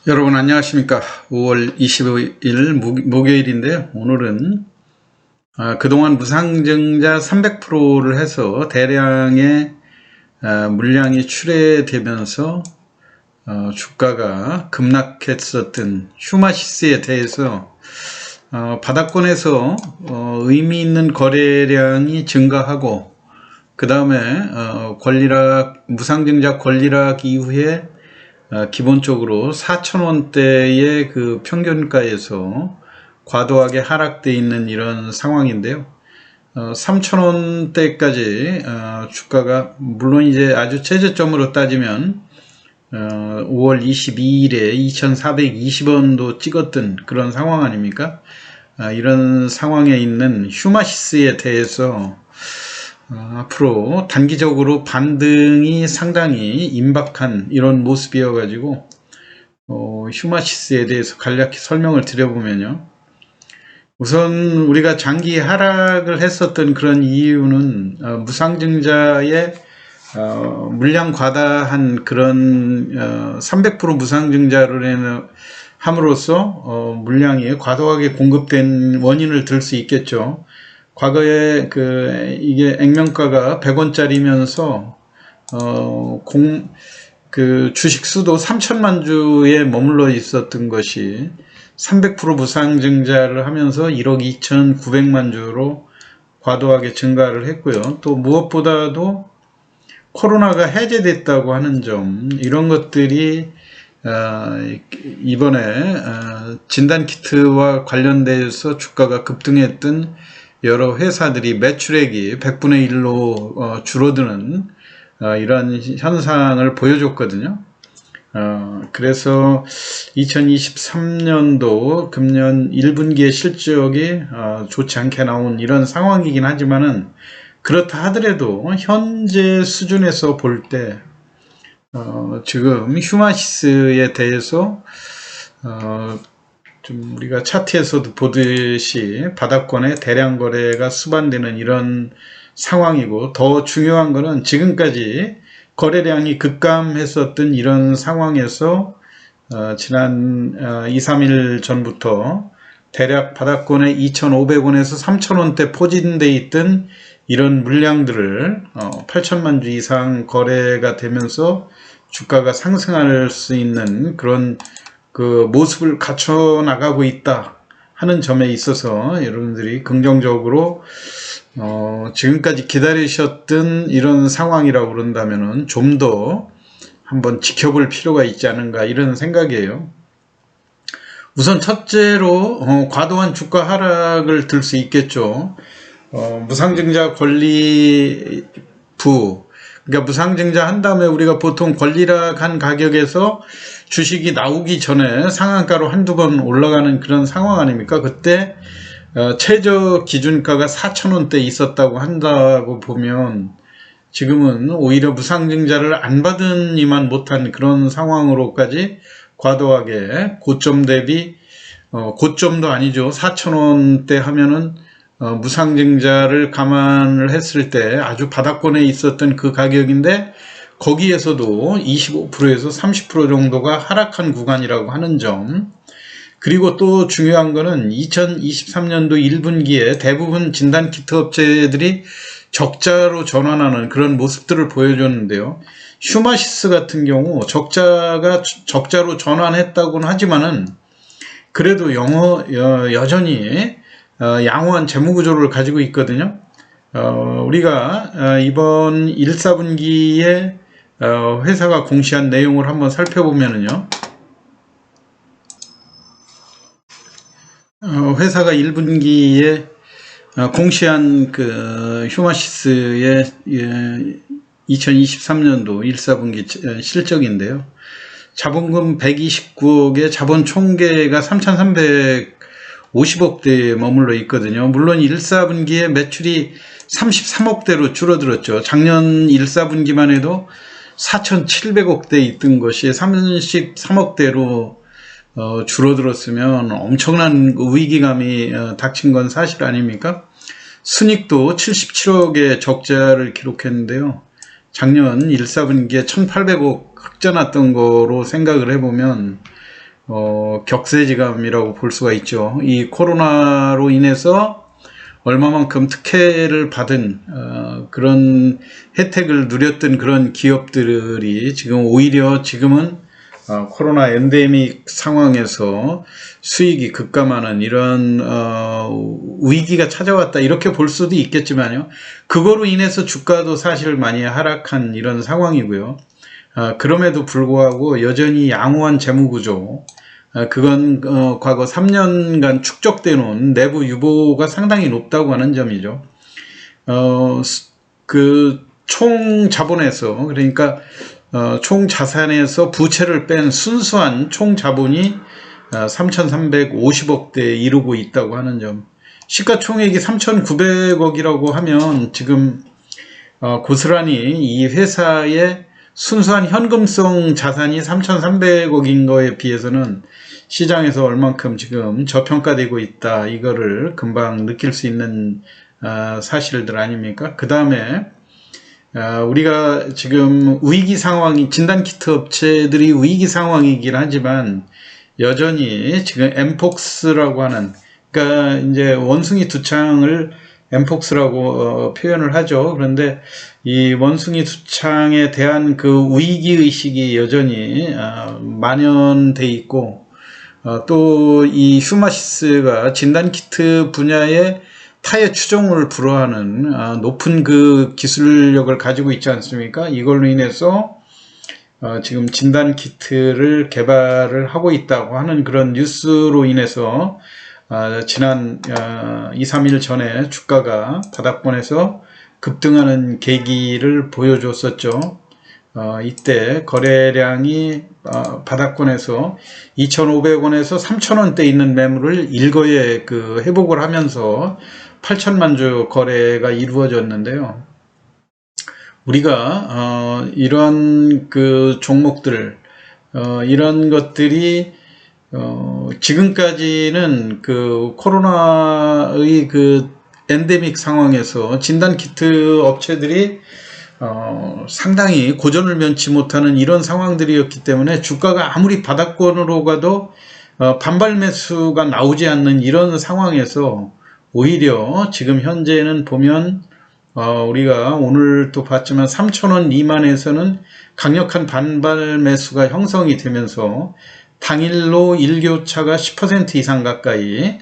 여러분 안녕하십니까. 5월 25일 목요일인데요. 오늘은 그동안 무상증자 300%를 해서 대량의 물량이 출회되면서 주가가 급락했었던 휴마시스에 대해서 바닥권에서 의미 있는 거래량이 증가하고 그 다음에 무상증자 권리락 이후에 기본적으로 4,000원대의 그 평균가에서 과도하게 하락되어 있는 이런 상황인데요. 3,000원대까지 주가가 물론 이제 아주 최저점으로 따지면 5월 22일에 2,420원도 찍었던 그런 상황 아닙니까? 이런 상황에 있는 휴마시스에 대해서 앞으로 단기적으로 반등이 상당히 임박한 이런 모습이어 가지고 휴마시스에 대해서 간략히 설명을 드려보면요. 우선 우리가 장기 하락을 했었던 그런 이유는 무상증자의 물량 과다한 그런 300% 무상증자를 함으로써 물량이 과도하게 공급된 원인을 들 수 있겠죠. 과거에 이게 액면가가 100원짜리면서 주식 수도 3천만 주에 머물러 있었던 것이 300% 무상증자를 하면서 1억 2,900만 주로 과도하게 증가를 했고요. 또 무엇보다도 코로나가 해제됐다고 하는 점, 이런 것들이 이번에 진단키트와 관련돼서 주가가 급등했던 여러 회사들이 매출액이 100분의 1로 줄어드는 이러한 현상을 보여줬거든요. 그래서 2023년도 금년 1분기의 실적이 좋지 않게 나온 이런 상황이긴 하지만은, 그렇다 하더라도 현재 수준에서 볼 때 지금 휴마시스에 대해서 좀 우리가 차트에서도 보듯이 바닥권에 대량 거래가 수반되는 이런 상황이고, 더 중요한 거는 지금까지 거래량이 급감했었던 이런 상황에서 지난 2, 3일 전부터 대략 바닥권에 2,500원에서 3,000원대 포진되어 있던 이런 물량들을 8천만 주 이상 거래가 되면서 주가가 상승할 수 있는 그런 그 모습을 갖춰 나가고 있다 하는 점에 있어서 여러분들이 긍정적으로 지금까지 기다리셨던 이런 상황이라고 그런다면은 좀 더 한번 지켜볼 필요가 있지 않은가, 이런 생각이에요. 우선 첫째로 과도한 주가 하락을 들 수 있겠죠. 무상증자 권리부, 그러니까 무상증자 한 다음에 우리가 보통 권리락한 가격에서 주식이 나오기 전에 상한가로 한두 번 올라가는 그런 상황 아닙니까? 그때 최저 기준가가 4,000원대 있었다고 한다고 보면, 지금은 오히려 무상증자를 안 받으니만 못한 그런 상황으로까지 과도하게 고점 대비 고점도 아니죠. 4,000원대 하면은 무상증자를 감안을 했을 때 아주 바닥권에 있었던 그 가격인데, 거기에서도 25%에서 30% 정도가 하락한 구간이라고 하는 점. 그리고 또 중요한 거는 2023년도 1분기에 대부분 진단키트 업체들이 적자로 전환하는 그런 모습들을 보여줬는데요. 휴마시스 같은 경우 적자로 전환했다고는 하지만은 그래도 여전히 양호한 재무구조를 가지고 있거든요. 우리가 이번 1, 4분기에 회사가 공시한 내용을 한번 살펴보면은요. 회사가 1분기에 공시한 그 휴마시스의 2023년도 1, 4분기 실적인데요. 자본금 129억에 자본 총계가 3,350억대에 머물러 있거든요. 물론 1, 4분기에 매출이 33억대로 줄어들었죠. 작년 1, 4분기만 해도 4,700억대 있던 것이 33억대로 줄어들었으면 엄청난 위기감이 닥친 건 사실 아닙니까? 순이익도 77억의 적자를 기록했는데요. 작년 1, 4분기에 1,800억 흑자 났던 거로 생각을 해보면 격세지감이라고 볼 수가 있죠. 이 코로나로 인해서 얼마만큼 특혜를 받은 그런 혜택을 누렸던 그런 기업들이 지금 오히려 지금은 코로나 엔데믹 상황에서 수익이 급감하는 이런 위기가 찾아왔다 이렇게 볼 수도 있겠지만요. 그거로 인해서 주가도 사실 많이 하락한 이런 상황이고요. 그럼에도 불구하고 여전히 양호한 재무구조, 그건 과거 3년간 축적돼 놓은 내부 유보가 상당히 높다고 하는 점이죠. 그 총 자본에서, 그러니까 총 자산에서 부채를 뺀 순수한 총 자본이 3,350억대에 이르고 있다고 하는 점. 시가총액이 3,900억이라고 하면 지금 고스란히 이 회사의 순수한 현금성 자산이 3,300억인 거에 비해서는 시장에서 얼만큼 지금 저평가되고 있다, 이거를 금방 느낄 수 있는 사실들 아닙니까? 그 다음에 우리가 지금 위기 상황이, 진단키트 업체들이 위기 상황이긴 하지만 여전히 지금 엠폭스라고 하는, 그러니까 이제 원숭이 두 창을 엠폭스라고 표현을 하죠. 그런데 이 원숭이 두 창에 대한 그 위기 의식이 여전히 만연돼 있고, 또 이 휴마시스가 진단키트 분야의 타의 추종을 불허하는 높은 그 기술력을 가지고 있지 않습니까? 이걸로 인해서 지금 진단키트를 개발을 하고 있다고 하는 그런 뉴스로 인해서 지난 2, 3일 전에 주가가 바닥권에서 급등하는 계기를 보여줬었죠. 이때 거래량이 바닥권에서 2,500원에서 3,000원대 있는 매물을 일거에 그 회복을 하면서 8천만 주 거래가 이루어졌는데요. 우리가 이런 그 종목들, 이런 것들이 지금까지는 그 코로나의 그 엔데믹 상황에서 진단키트 업체들이 상당히 고전을 면치 못하는 이런 상황들이었기 때문에 주가가 아무리 바닥권으로 가도 반발 매수가 나오지 않는 이런 상황에서 오히려 지금 현재는 보면 우리가 오늘 또 봤지만 3,000원 미만에서는 강력한 반발 매수가 형성이 되면서 당일로 일교차가 10% 이상 가까이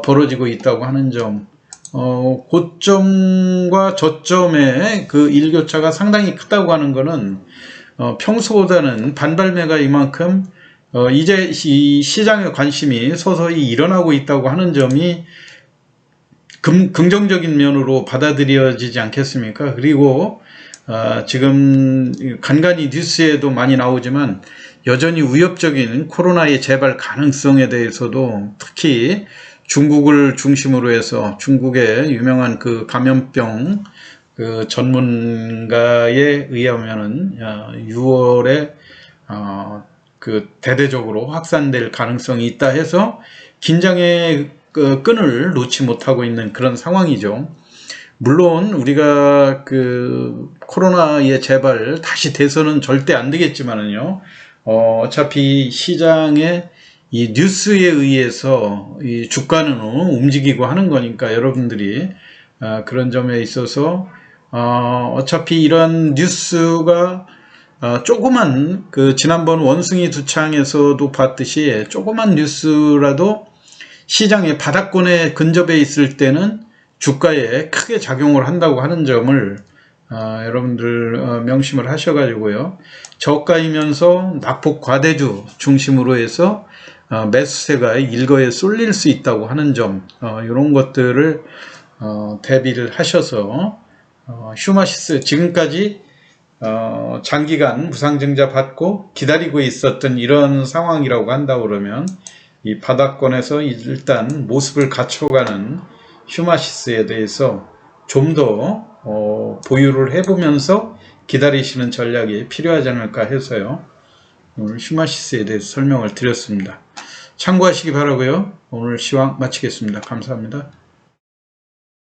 벌어지고 있다고 하는 점, 고점과 저점의 그 일교차가 상당히 크다고 하는 것은 평소보다는 반발매가 이만큼 이제 이 시장의 관심이 서서히 일어나고 있다고 하는 점이 긍정적인 면으로 받아들여지지 않겠습니까? 그리고 지금 간간히 뉴스에도 많이 나오지만 여전히 위협적인 코로나의 재발 가능성에 대해서도, 특히 중국을 중심으로 해서 중국의 유명한 그 감염병 그 전문가에 의하면은 6월에 그 대대적으로 확산될 가능성이 있다 해서 긴장의 그 끈을 놓지 못하고 있는 그런 상황이죠. 물론 우리가 그 코로나의 재발 다시 돼서는 절대 안 되겠지만은요, 어차피 시장의 이 뉴스에 의해서 이 주가는 움직이고 하는 거니까 여러분들이 그런 점에 있어서 어차피 이런 뉴스가 조그만, 그 지난번 원숭이 두 창에서도 봤듯이 조그만 뉴스라도 시장의 바닥권에 근접해 있을 때는 주가에 크게 작용을 한다고 하는 점을 여러분들 명심을 하셔가지고요, 저가이면서 낙폭 과대주 중심으로 해서 매수세가 일거에 쏠릴 수 있다고 하는 점, 이런 것들을 대비를 하셔서 휴마시스, 지금까지 장기간 무상증자 받고 기다리고 있었던 이런 상황이라고 한다 그러면 이 바닥권에서 일단 모습을 갖춰가는 휴마시스에 대해서 좀 더 보유를 해보면서 기다리시는 전략이 필요하지 않을까 해서요, 오늘 휴마시스에 대해서 설명을 드렸습니다. 참고하시기 바라고요. 오늘 시황 마치겠습니다. 감사합니다.